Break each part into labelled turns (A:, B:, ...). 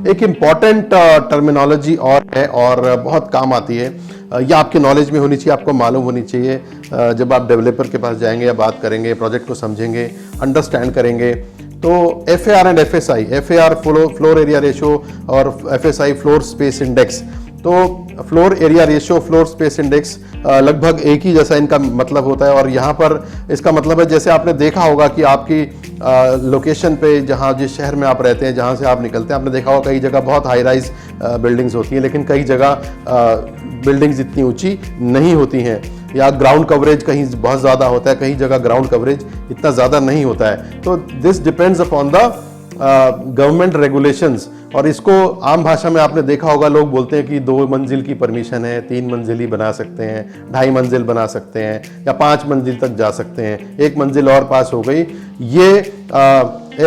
A: एक important terminology और है और बहुत काम आती है, या आपके नॉलेज में होनी चाहिए, आपको मालूम होनी चाहिए। जब आप डेवलपर के पास जाएंगे या बात करेंगे, प्रोजेक्ट को समझेंगे, अंडरस्टैंड करेंगे, तो FAR and FSI, FAR floor area ratio और FSI फ्लोर स्पेस इंडेक्स। तो floor area ratio, floor space index लगभग एक ही जैसा इनका मतलब होता है। और यहाँ पर इसका मतलब है, जैसे आपने देखा होगा कि आपकी लोकेशन पे, जहाँ जिस शहर में आप रहते हैं, जहाँ से आप निकलते हैं, आपने देखा होगा कई जगह बहुत हाई राइज बिल्डिंग्स होती हैं, लेकिन कई जगह बिल्डिंग्स इतनी ऊंची नहीं होती हैं, या ग्राउंड कवरेज कहीं बहुत ज़्यादा होता है, कहीं जगह ग्राउंड कवरेज इतना ज़्यादा नहीं होता है। तो this depends upon the government regulations. और इसको आम भाषा में आपने देखा होगा, लोग बोलते हैं कि 2 मंजिल की परमिशन है, 3 मंजिल ही बना सकते हैं, 2.5 मंजिल बना सकते हैं, या 5 मंजिल तक जा सकते हैं, 1 मंजिल और पास हो गई। ये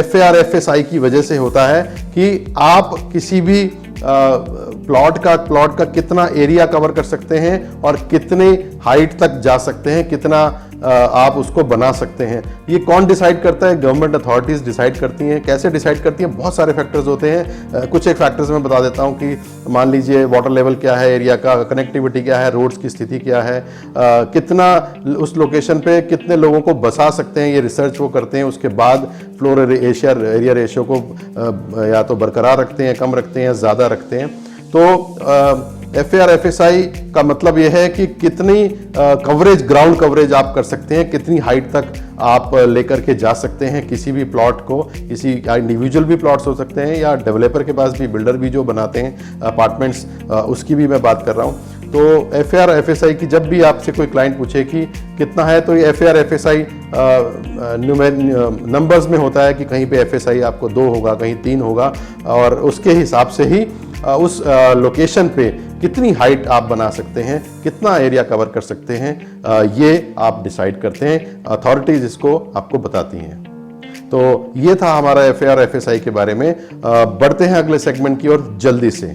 A: FAR FSI की वजह से होता है कि आप किसी भी प्लॉट का कितना एरिया कवर कर सकते हैं और कितने हाइट तक जा सकते हैं, कितना आप उसको बना सकते हैं। ये कौन डिसाइड करता है? गवर्नमेंट अथॉरिटीज़ डिसाइड करती हैं। कैसे डिसाइड करती हैं? बहुत सारे फैक्टर्स होते हैं। कुछ एक फैक्टर्स मैं बता देता हूं कि मान लीजिए वाटर लेवल क्या है एरिया का, कनेक्टिविटी क्या है, रोड्स की स्थिति क्या है, कितना उस लोकेशन पे कितने लोगों को बसा सकते हैं, ये रिसर्च वो करते हैं। उसके बाद फ्लोर एरिया रेशियो को या तो बरकरार रखते हैं, कम रखते हैं, ज़्यादा रखते हैं। तो FAR FSI का मतलब यह है कि कितनी कवरेज, ग्राउंड कवरेज आप कर सकते हैं, कितनी हाइट तक आप लेकर के जा सकते हैं किसी भी प्लॉट को। किसी इंडिविजुअल भी प्लॉट्स हो सकते हैं, या डेवलपर के पास भी, बिल्डर भी जो बनाते हैं अपार्टमेंट्स, उसकी भी मैं बात कर रहा हूँ। तो FAR FSI की जब भी आपसे कोई क्लाइंट पूछे कि कितना है, तो ये FAR FSI नंबर्स में होता है कि कहीं पे FSI आपको 2 होगा, कहीं 3 होगा, और उसके हिसाब से ही उस लोकेशन पे कितनी हाइट आप बना सकते हैं, कितना एरिया कवर कर सकते हैं, ये आप डिसाइड करते हैं। अथॉरिटीज इसको आपको बताती हैं। तो ये था हमारा FAR FSI के बारे में। बढ़ते हैं अगले सेगमेंट की ओर जल्दी से।